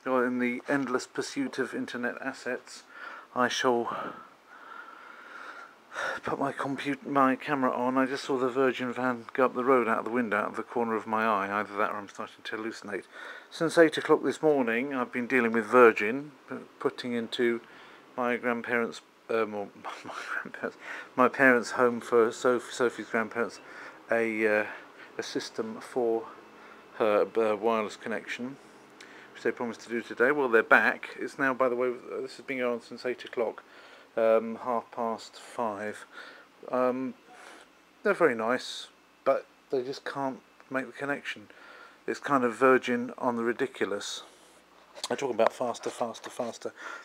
or in the endless pursuit of internet assets, I shall put my camera on. I just saw the Virgin van go up the road out of the window, out of the corner of my eye. Either that or I'm starting to hallucinate. Since 8 o'clock this morning, I've been dealing with Virgin, putting into my grandparents', my parents' home for Sophie's grandparents, a system for her wireless connection, which they promised to do today. Well, they're back. It's now, by the way, this has been going on since 8 o'clock, 5:30. They're very nice, but they just can't make the connection. It's kind of Virgin on the ridiculous. I talk about faster.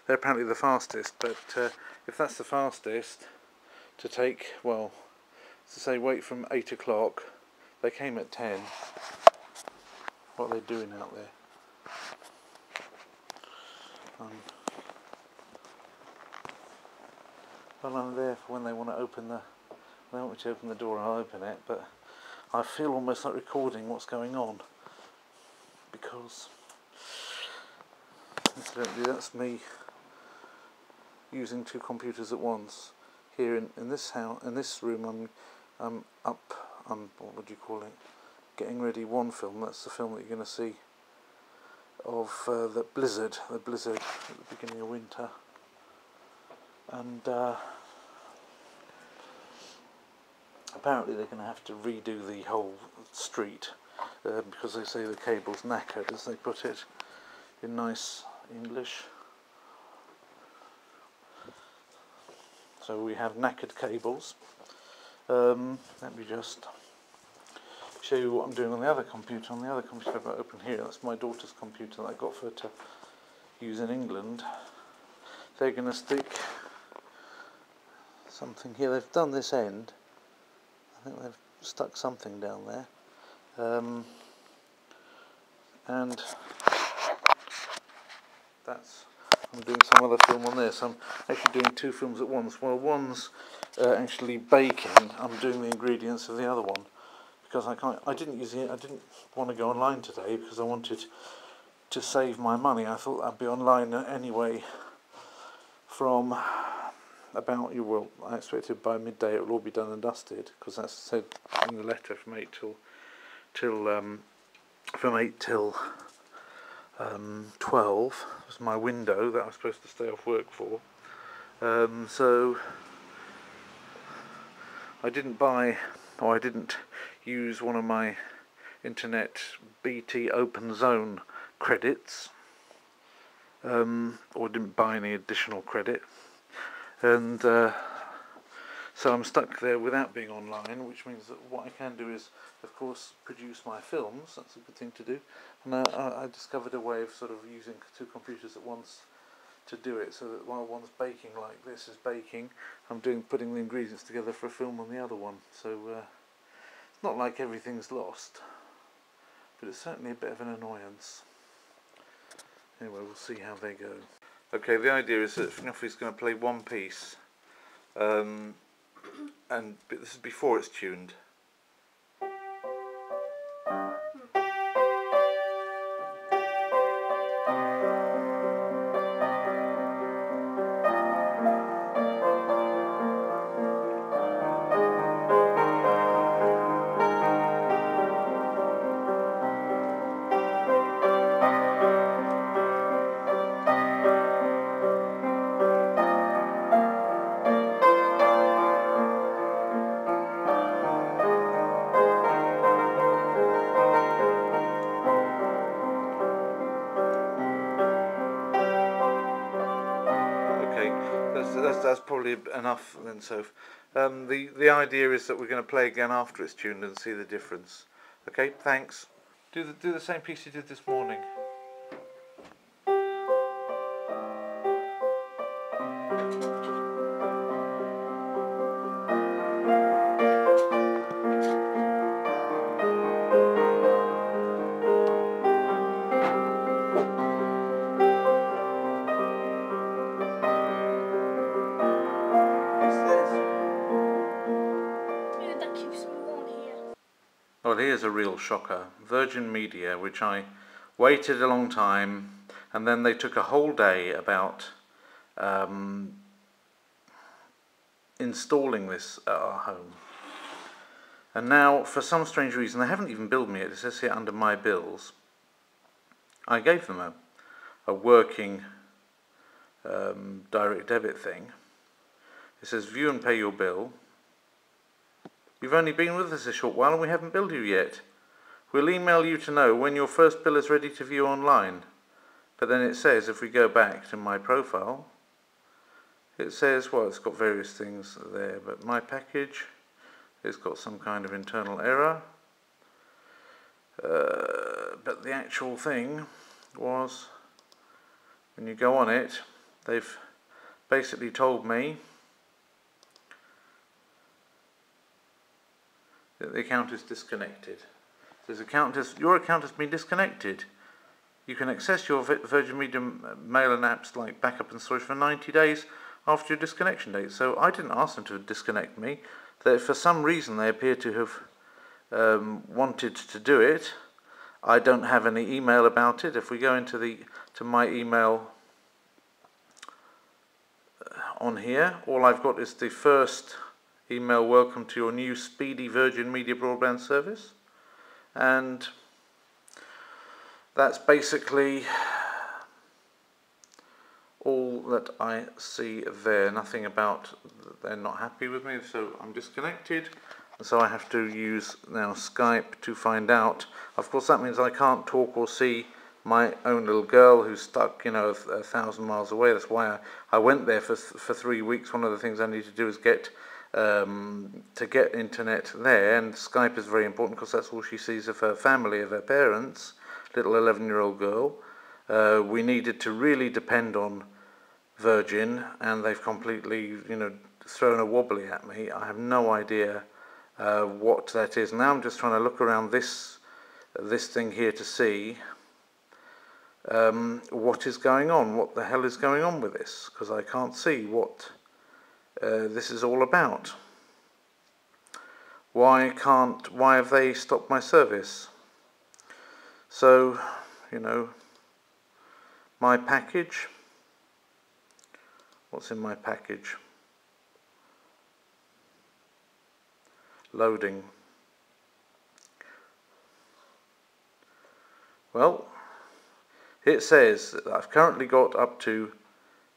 They're apparently the fastest, but if that's the fastest to take, well, to say wait from 8 o'clock, they came at 10. What are they doing out there? Well, I'm there for when they want to open they want me to open the door, I'll open it, but I feel almost like recording what's going on, because incidentally that's me using two computers at once. Here in this house, in this room, I'm what would you call it? Getting ready one film. That's the film that you're going to see of the blizzard at the beginning of winter, and apparently they're going to have to redo the whole street because they say the cable's knackered, as they put it in nice English. So we have knackered cables. Let me just show you what I'm doing on the other computer. On the other computer I've got open here, that's my daughter's computer that I got for her to use in England. They're going to stick something here. They've done this end. I think they've stuck something down there. And that's, I'm doing some other film on this. I'm actually doing two films at once. Well, one's actually baking. I'm doing the ingredients of the other one, because I didn't want to go online today because I wanted to save my money. I thought I'd be online anyway from about, I expected by midday it will all be done and dusted, because that's said in the letter from 8 till 12 was my window that I was supposed to stay off work for. So I didn't use one of my internet BT Open Zone credits, or didn't buy any additional credit, and so I'm stuck there without being online, which means that what I can do is, of course, produce my films. That's a good thing to do. And I discovered a way of sort of using two computers at once to do it, so that while one's baking like this is baking, I'm putting the ingredients together for a film on the other one. So it's not like everything's lost, but it's certainly a bit of an annoyance. Anyway, we'll see how they go. Okay, the idea is that Sophie's going to play one piece, and this is before it's tuned. That's probably enough then, Soph. The idea is that we're going to play again after it's tuned and see the difference. Okay, thanks. Do the same piece you did this morning. Well, here's a real shocker. Virgin Media, which I waited a long time and then they took a whole day about installing this at our home. And now, for some strange reason, they haven't even billed me it. It says here under my bills. I gave them a working direct debit thing. It says view and pay your bill. You've only been with us a short while and we haven't billed you yet. We'll email you to know when your first bill is ready to view online. But then it says, if we go back to my profile, it says, well, it's got various things there, but my package, it's got some kind of internal error. But the actual thing was, when you go on it, they've basically told me that the account is disconnected. Your account has been disconnected. You can access your Virgin Media mail and apps like backup and storage for 90 days after your disconnection date. So I didn't ask them to disconnect me. For some reason they appear to have wanted to do it. I don't have any email about it. If we go into my email on here, all I've got is the first email, welcome to your new speedy Virgin Media broadband service, and that's basically all that I see there. Nothing about they're not happy with me, so I'm disconnected. So I have to use now Skype to find out. Of course, that means I can't talk or see my own little girl who's stuck, 1,000 miles away. That's why I went there for 3 weeks. One of the things I need to do is get internet there, and Skype is very important because that's all she sees of her family, of her parents, little 11-year-old girl. We needed to really depend on Virgin, and they've completely, thrown a wobbly at me. I have no idea what that is. Now I'm just trying to look around this thing here to see what is going on, what the hell is going on with this, because I can't see what this is all about. Why have they stopped my service? So, my package, what's in my package? Loading. Well, it says that I've currently got up to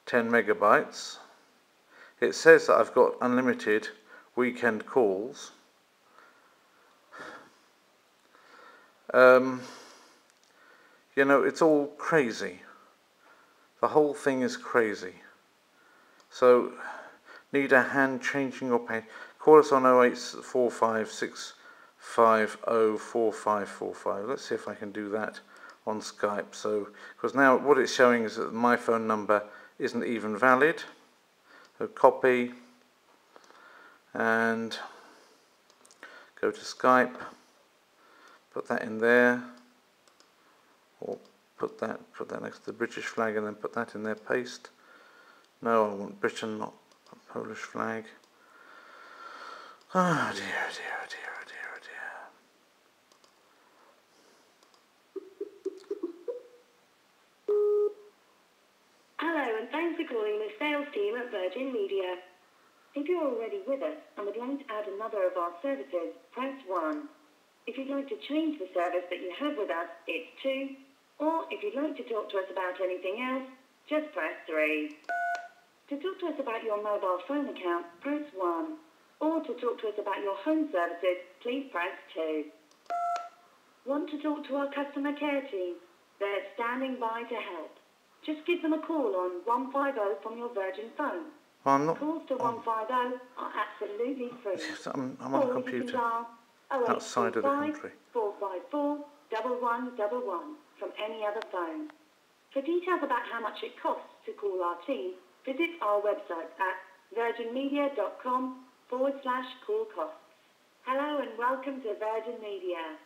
10 megabytes. It says that I've got unlimited weekend calls. It's all crazy. The whole thing is crazy. So, need a hand changing your pay. Call us on 08456504545. Let's see if I can do that on Skype. So, because now what it's showing is that my phone number isn't even valid. So copy and go to Skype. Put that in there, or put that next to the British flag, and then put that in there. Paste. No, I want Britain, not a Polish flag. Oh dear, oh dear, oh dear, oh dear, oh dear. Hello, and thanks for calling the sales team at Virgin Media. If you're already with us and would like to add another of our services, press 1. If you'd like to change the service that you have with us, it's 2. Or if you'd like to talk to us about anything else, just press 3. To talk to us about your mobile phone account, press 1. Or to talk to us about your home services, please press 2. Want to talk to our customer care team? They're standing by to help. Just give them a call on 150 from your Virgin phone. Calls to 150 are absolutely free. I'm on a computer outside of the country. 454 1111 from any other phone. For details about how much it costs to call our team, visit our website at virginmedia.com/call costs. Hello and welcome to Virgin Media.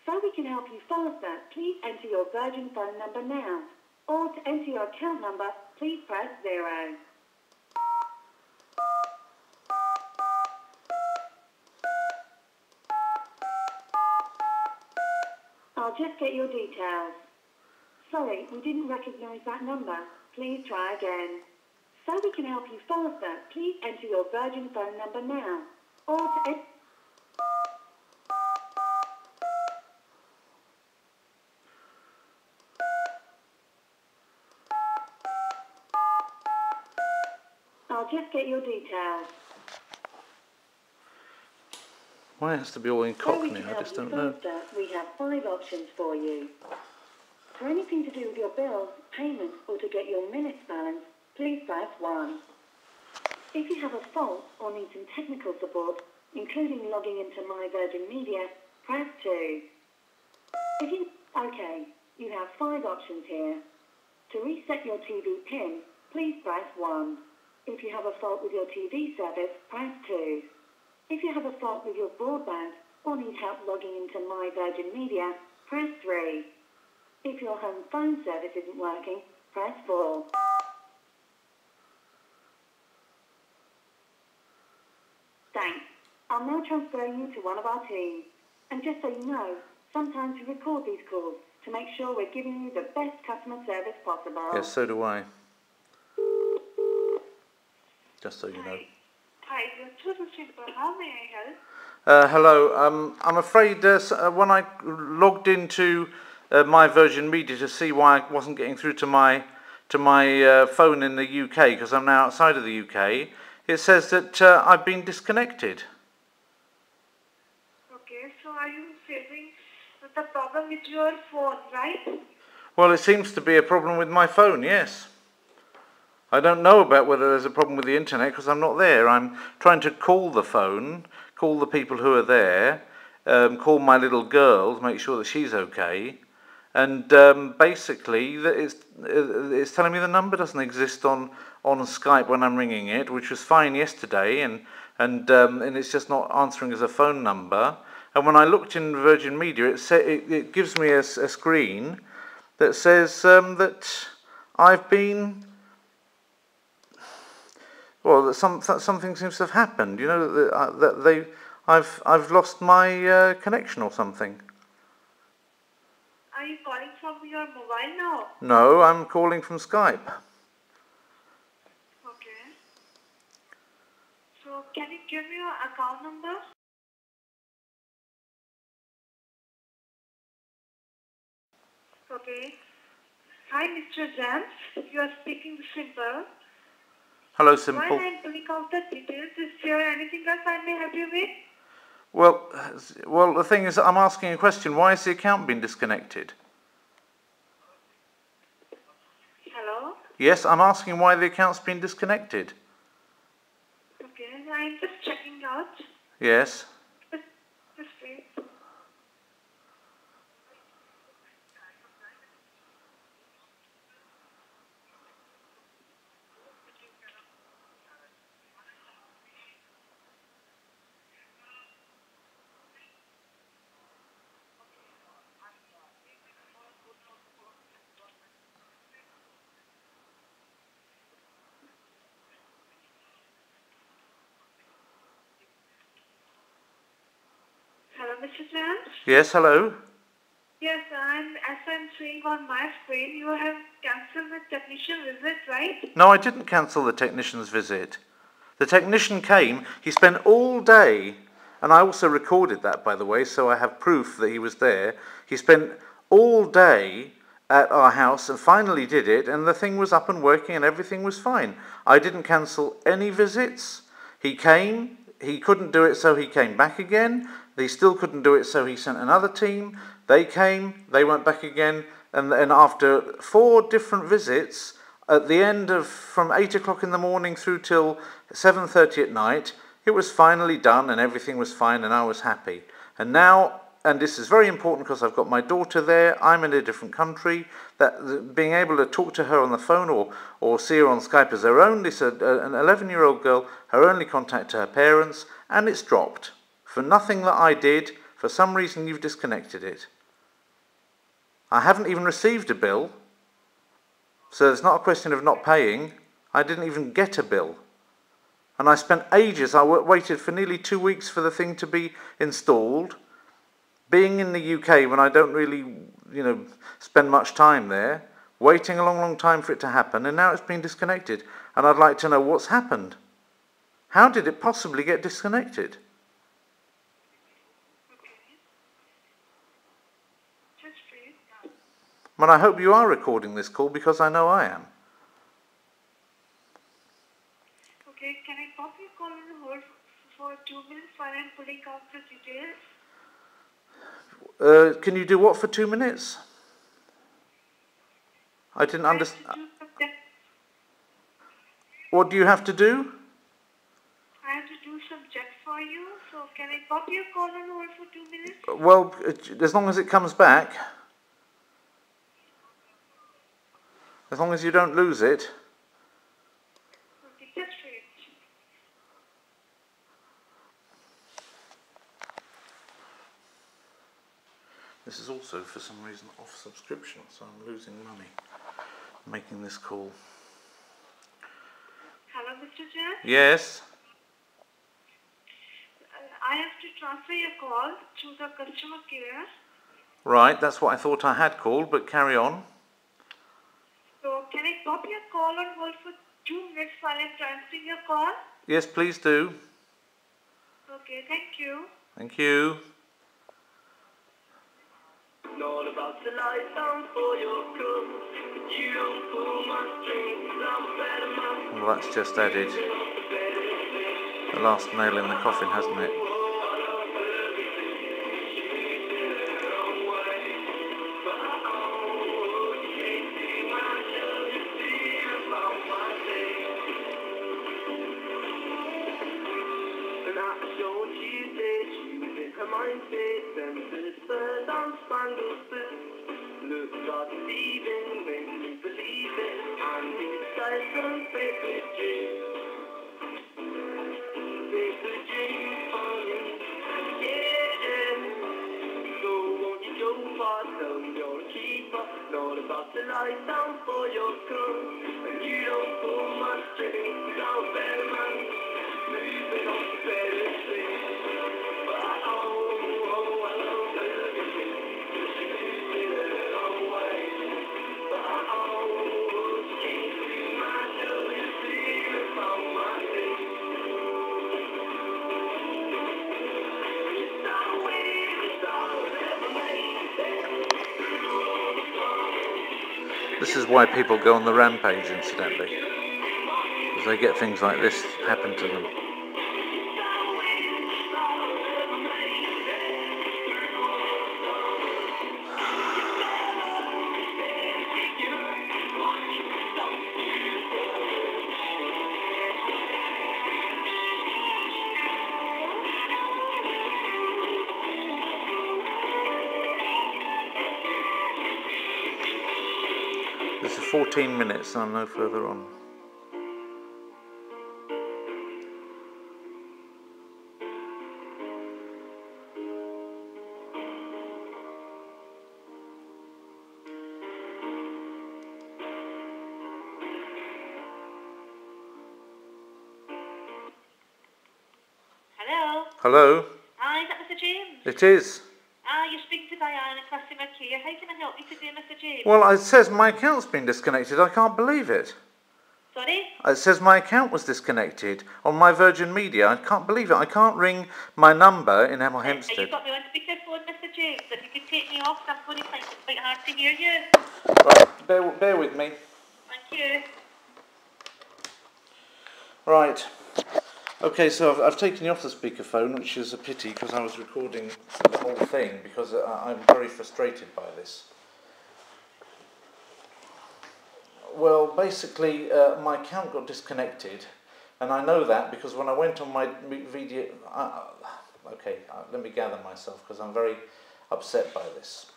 So we can help you faster, please enter your Virgin phone number now. Or to enter your account number, please press 0. I'll just get your details. Sorry, we didn't recognise that number. Please try again. So we can help you faster, please enter your Virgin phone number now. Or to I'll just get your details. Why it has to be all in Cockney, I just don't know. Faster, we have 5 options for you. For anything to do with your bills, payments, or to get your minutes balance, please press 1. If you have a fault or need some technical support, including logging into My Virgin Media, press 2. Okay, you have 5 options here. To reset your TV PIN, please press 1. If you have a fault with your TV service, press 2. If you have a fault with your broadband or need help logging into My Virgin Media, press 3. If your home phone service isn't working, press 4. Thanks. I'll now transfer you to one of our team. And just so you know, sometimes we record these calls to make sure we're giving you the best customer service possible. Yes, so do I. Just so you know. Hi, how may I help? Hello. I'm afraid when I logged into My Virgin Media to see why I wasn't getting through to my phone in the UK, because I'm now outside of the UK, it says that I've been disconnected. Okay, so are you facing the problem with your phone, right? Well, it seems to be a problem with my phone, yes. I don't know about whether there's a problem with the internet because I'm not there. I'm trying to call the phone, call the people who are there, call my little girl to make sure that she's okay. And basically, it's telling me the number doesn't exist on Skype when I'm ringing it, which was fine yesterday, and it's just not answering as a phone number. And when I looked in Virgin Media, it gives me a screen that says that I've been. Well, that something seems to have happened. You know that I've lost my connection or something. Are you calling from your mobile now? No, I'm calling from Skype. Okay. So can you give me your account number? Okay. Hi, Mr. James. You are speaking to Simple. Hello, Simple. While I'm filling out the details, is there anything else I may help you with? Well, the thing is, I'm asking a question. Why has the account been disconnected? Hello? Yes, I'm asking why the account's been disconnected. Okay, I'm just checking out. Yes. Just wait. Hello, Mr. James? Yes, hello. Yes, as I'm seeing on my screen, you have cancelled the technician visit, right? No, I didn't cancel the technician's visit. The technician came, he spent all day, and I also recorded that, by the way, so I have proof that he was there. He spent all day at our house and finally did it, and the thing was up and working and everything was fine. I didn't cancel any visits. He came, he couldn't do it, so he came back again. He still couldn't do it, so he sent another team. They came, they went back again, and after 4 different visits, at the end of from 8 o'clock in the morning through till 7:30 at night, it was finally done and everything was fine and I was happy. And now, and this is very important because I've got my daughter there, I'm in a different country, that being able to talk to her on the phone or see her on Skype as her only, an 11-year-old girl, her only contact to her parents, and it's dropped. For nothing that I did, for some reason you've disconnected it. I haven't even received a bill, so it's not a question of not paying. I didn't even get a bill. And I spent ages, I waited for nearly 2 weeks for the thing to be installed. Being in the UK when I don't really spend much time there, waiting a long time for it to happen, and now it's been disconnected. And I'd like to know what's happened. How did it possibly get disconnected? Well, I hope you are recording this call, because I know I am. Okay, can I pop your call on hold for 2 minutes while I'm pulling out the details? Can you do what for 2 minutes? I didn't understand. What do you have to do? I have to do some checks for you, so can I pop your call on hold for 2 minutes? Well, as long as it comes back. As long as you don't lose it. Okay, just wait. This is also, for some reason, off subscription, so I'm losing money making this call. Hello, Mr. Jan? Yes? I have to transfer your call to the customer care. Right, that's what I thought I had called, but carry on. So, can I pop your call on hold for 2 minutes while I'm transferring your call? Yes, please do. Okay, thank you. Thank you. Not about to lie down for your cup. You don't pull my strings. I'm a better man. Well, that's just added the last nail in the coffin, hasn't it? Her mind fits and sisters on spangled foot. Look, God's leaving when we believe it, and we decide some paper dreams. Paper dreams for me, yeah. So won't you go far, tell me you're a keeper. Not about to lie down for your gun, and you don't pull my strings. I'm a better man, moving on to better things. This is why people go on the rampage, incidentally, because they get things like this happen to them. This is 14 minutes and I'm no further on. Hello? Hello? Hi, is that Mr. James? It is. You're speaking to Diana, customer care. How can I help you today, Mr. James? Well, it says my account's been disconnected. I can't believe it. Sorry? It says my account was disconnected on my Virgin Media. I can't believe it. I can't ring my number in Hemel Hempstead. You've got me on speakerphone, Mr. James. If you could take me off, I'm going to find it quite hard to hear you. Right, bear with me. Thank you. Right. Okay, so I've taken you off the speakerphone, which is a pity because I was recording the whole thing because I'm very frustrated by this. Well, basically, my account got disconnected, and I know that because when I went on my video... let me gather myself because I'm very upset by this.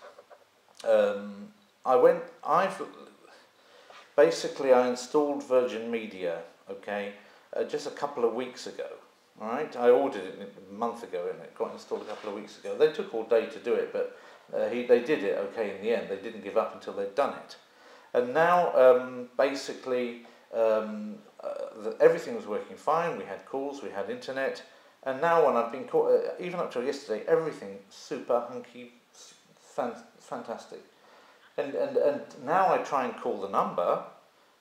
I installed Virgin Media, okay, just a couple of weeks ago, all right? I ordered it a month ago and it got installed a couple of weeks ago. They took all day to do it, but they did it okay in the end. They didn't give up until they'd done it. And now, everything was working fine. We had calls, we had internet, and now when I've been caught, even up till yesterday, everything super hunky, fantastic. And now I try and call the number,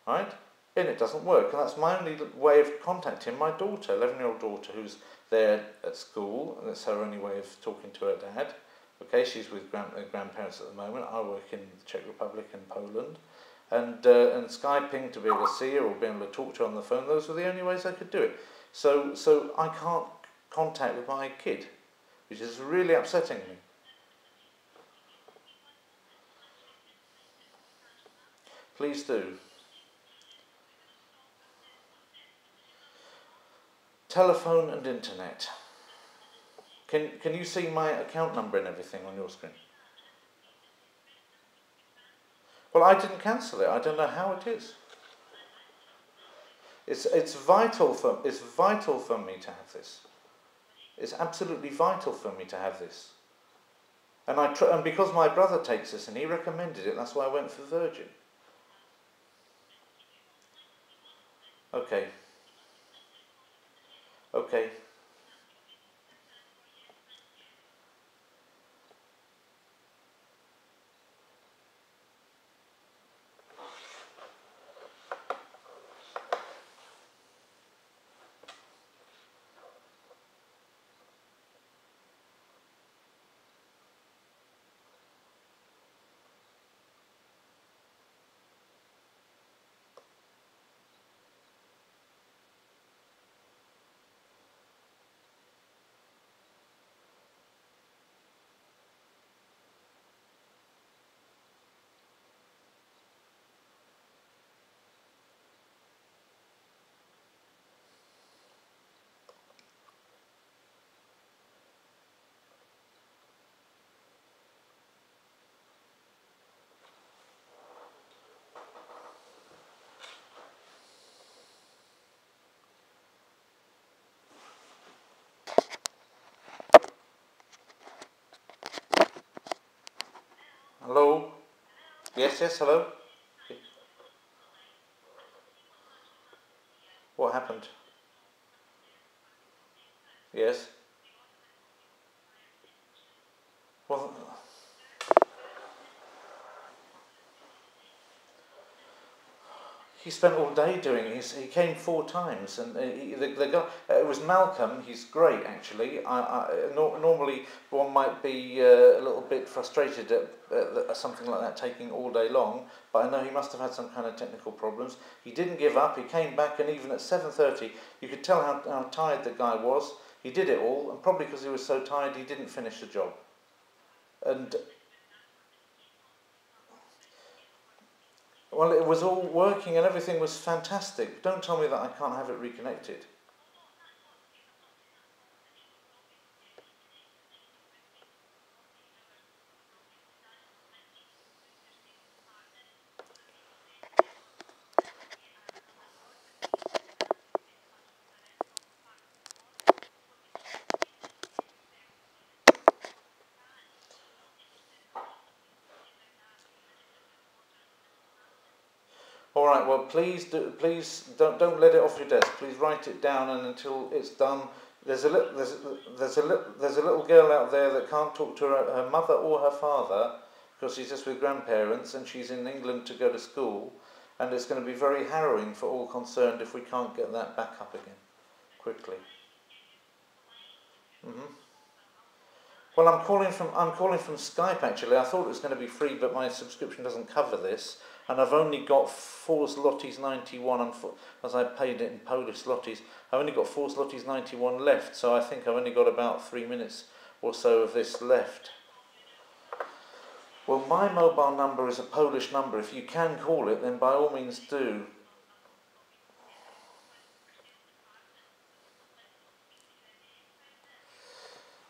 right, and it doesn't work. And that's my only way of contacting my daughter, 11-year-old daughter, who's there at school, and that's her only way of talking to her dad. Okay, she's with grandparents at the moment. I work in the Czech Republic and Poland. And Skyping to be able to see her or be able to talk to her on the phone, those were the only ways I could do it. So I can't contact with my kid, which is really upsetting me. Please do. Telephone and internet. Can you see my account number and everything on your screen? Well, I didn't cancel it. I don't know how it is. It's vital for me to have this. It's absolutely vital for me to have this. And because my brother takes this and he recommended it, that's why I went for Virgin. Okay. Okay. Hello? Yes, hello? What happened? Yes? Well, he spent all day doing it. He came 4 times, and the guy, it was Malcolm. He's great, actually. Normally one might be a little bit frustrated at something like that taking all day long, but I know he must have had some kind of technical problems. He didn't give up. He came back, and even at 7:30, you could tell how tired the guy was. He did it all, and probably because he was so tired, he didn't finish the job. And well, it was all working and everything was fantastic. Don't tell me that I can't have it reconnected. All right. Well, please don't let it off your desk. Please write it down, and until it's done, there's a little girl out there that can't talk to her mother or her father because she's just with grandparents, and she's in England to go to school, and it's going to be very harrowing for all concerned if we can't get that back up again quickly. Well, I'm calling from Skype, actually. I thought it was going to be free, but my subscription doesn't cover this, and I've only got 4 zlotys 91, as I paid it in Polish zlotys. I've only got 4 zlotys 91 left, so I think I've only got about 3 minutes or so of this left. Well, my mobile number is a Polish number. If you can call it, then by all means do.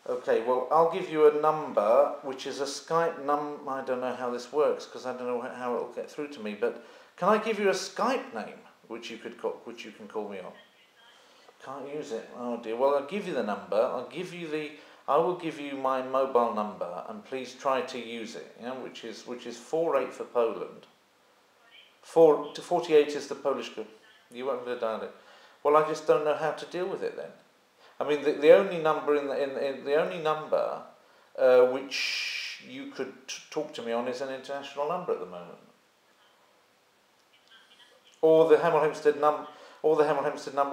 Okay, well, I'll give you a number, which is a Skype number. I don't know how this works, because I don't know how it'll get through to me, but can I give you a Skype name, which you can call me on? Can't use it. Oh dear. Well, I'll give you the number. I will give you my mobile number, and please try to use it, yeah, which is 48 for Poland. 48 is the Polish code. You won't be able to dial it. Well, I just don't know how to deal with it then. I mean, the only number which you could talk to me on is an international number at the moment. Or the Hemel Hempstead number,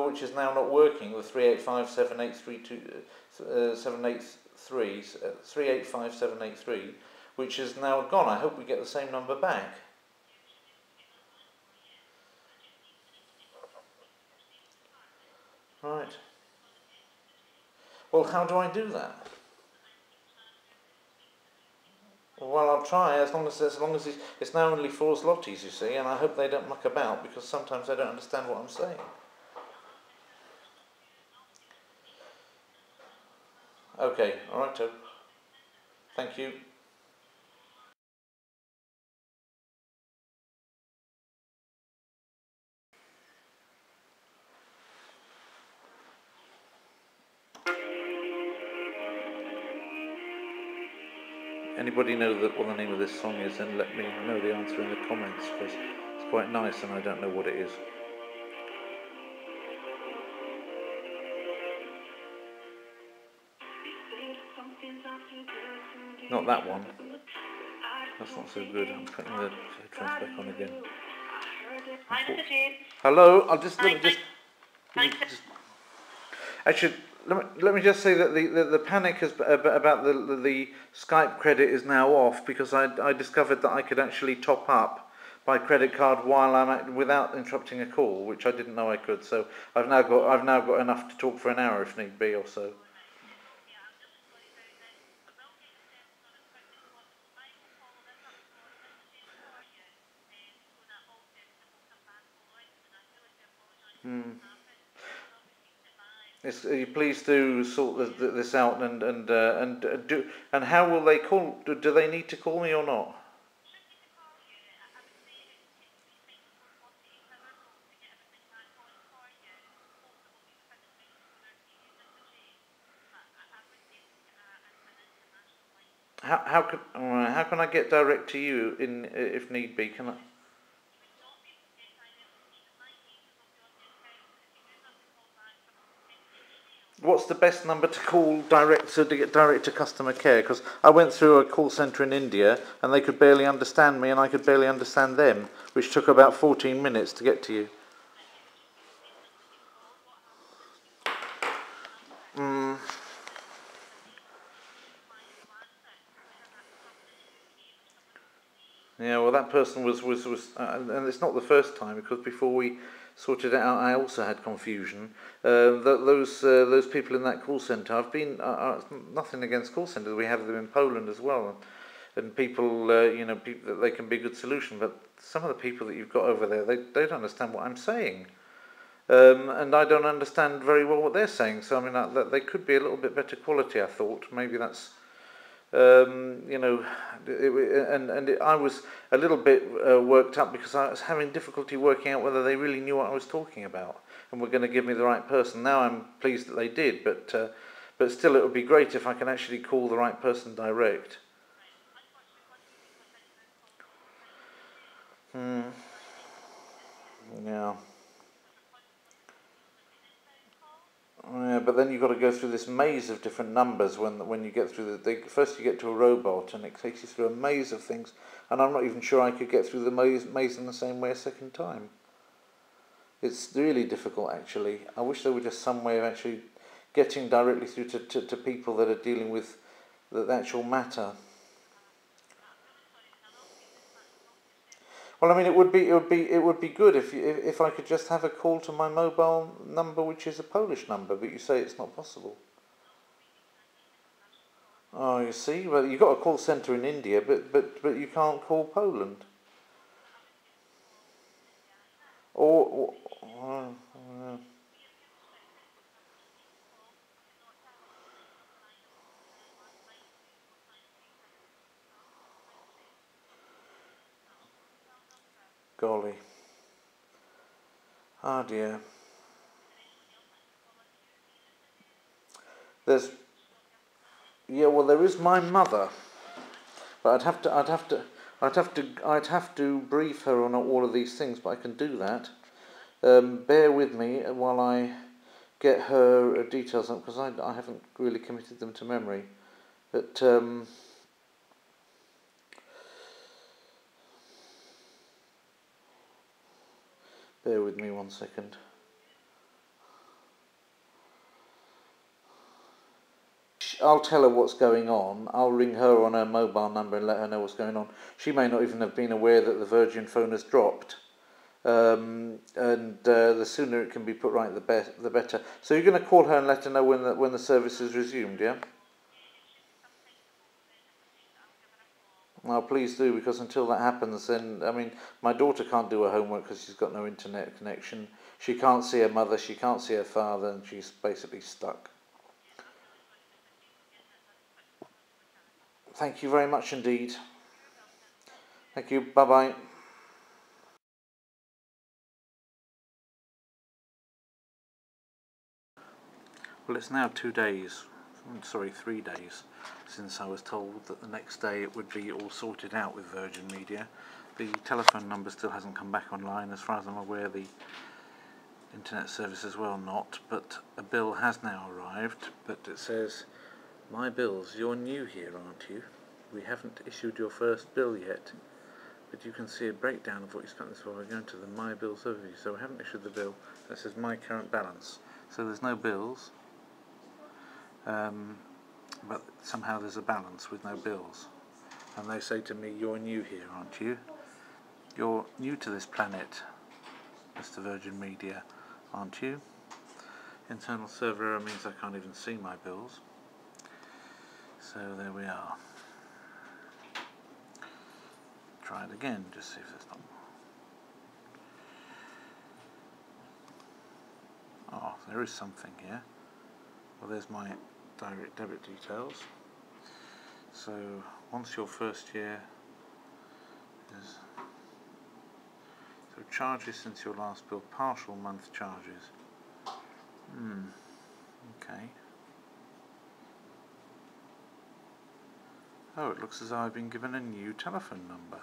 which is now not working, the 3857833, which is now gone. I hope we get the same number back. Right. Well, how do I do that? Well, I'll try, as long as it's now only 4 zlotys, you see, and I hope they don't muck about, because sometimes I don't understand what I'm saying. Okay, alrighto. Thank you. Anybody know what the name of this song is, then let me know the answer in the comments, because it's quite nice and I don't know what it is. Not that one. That's not so good. I'm putting the headphones back on again. Hello, actually, let me just say that the panic about the Skype credit is now off, because I discovered that I could actually top up my credit card while without interrupting a call, which I didn't know I could. So I've now got enough to talk for an hour if need be, or so. Please do sort this out and how will they call? Do they need to call me or not? How can I get direct to you if need be? Can I? What's the best number to call to get direct to customer care? Because I went through a call centre in India and they could barely understand me and I could barely understand them, which took about 14 minutes to get to you. Yeah, well, that person was and it's not the first time, because before we sorted it out, I also had confusion. Those people in that call centre, I've been nothing against call centres. We have them in Poland as well, and people, they can be a good solution. But some of the people that you've got over there, they don't understand what I'm saying, and I don't understand very well what they're saying. So I mean, they could be a little bit better quality. I thought maybe that's. I was a little bit worked up, because I was having difficulty working out whether they really knew what I was talking about and were going to give me the right person. Now I'm pleased that they did, but still it would be great if I can actually call the right person direct. Yeah. Yeah, but then you've got to go through this maze of different numbers when you get through first you get to a robot and it takes you through a maze of things, and I'm not even sure I could get through the maze in the same way a second time. It's really difficult, actually. I wish there were just some way of actually getting directly through to people that are dealing with the actual matter. Well, I mean, it would be good if I could just have a call to my mobile number, which is a Polish number, but you say it's not possible. Oh, you see, well, you've got a call centre in India, but you can't call Poland. Or golly. Oh dear. Well, there is my mother, but I'd have to brief her on all of these things, but I can do that. Bear with me while I get her details up, because I haven't really committed them to memory. But Bear with me 1 second. I'll tell her what's going on. I'll ring her on her mobile number and let her know what's going on. She may not even have been aware that the Virgin phone has dropped. The sooner it can be put right, the better. So you're going to call her and let her know when the service is resumed, yeah? Well, please do, because until that happens, then, I mean, my daughter can't do her homework because she's got no internet connection. She can't see her mother, she can't see her father, and she's basically stuck. Thank you very much indeed. Thank you, bye-bye. Well, it's now 3 days since I was told that the next day it would be all sorted out with Virgin Media. The telephone number still hasn't come back online. As far as I'm aware, the internet service as well not, but a bill has now arrived, but it says, "My bills, you're new here, aren't you? We haven't issued your first bill yet, but you can see a breakdown of what you spent this for by going to the My Bills overview. So we haven't issued the bill. That says my current balance." So there's no bills. But somehow there's a balance with no bills, and they say to me, "You're new here, aren't you? You're new to this planet, Mr. Virgin Media, aren't you?" Internal server error means I can't even see my bills. So there we are. Try it again, just see if there's not. Oh, there is something here. Well, there's my direct debit details. So once your first year is, so charges since your last bill, partial month charges. Okay. Oh, it looks as though I've been given a new telephone number.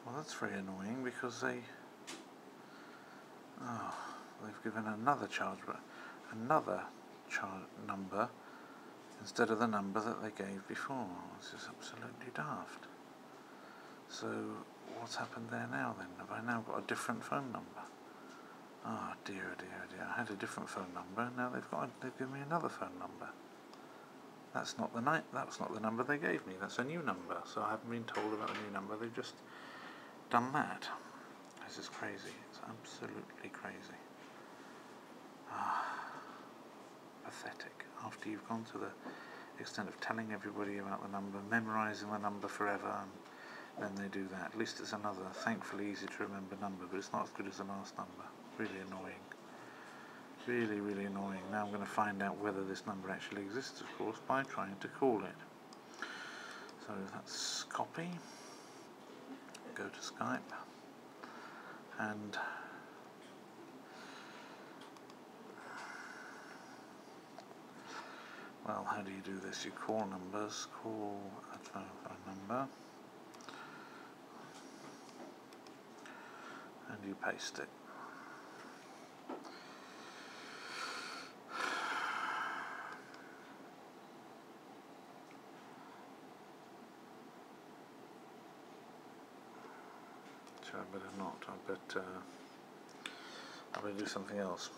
Well, that's very annoying, because they've given another number instead of the number that they gave before. This is absolutely daft. So what's happened there now then? Have I now got a different phone number? Oh dear, dear, dear. I had a different phone number, now they've given me another phone number. That's not the number they gave me. That's a new number. So I haven't been told about the new number. They've just done that. This is crazy. It's absolutely crazy. Pathetic. After you've gone to the extent of telling everybody about the number, memorising the number forever, and then they do that. At least it's another, thankfully, easy to remember number, but it's not as good as the last number. Really annoying. Really, really annoying. Now I'm going to find out whether this number actually exists, of course, by trying to call it. So that's copy. Go to Skype. And well, how do you do this? You call numbers, call a phone number, and you paste it. So I better not. I better do something else.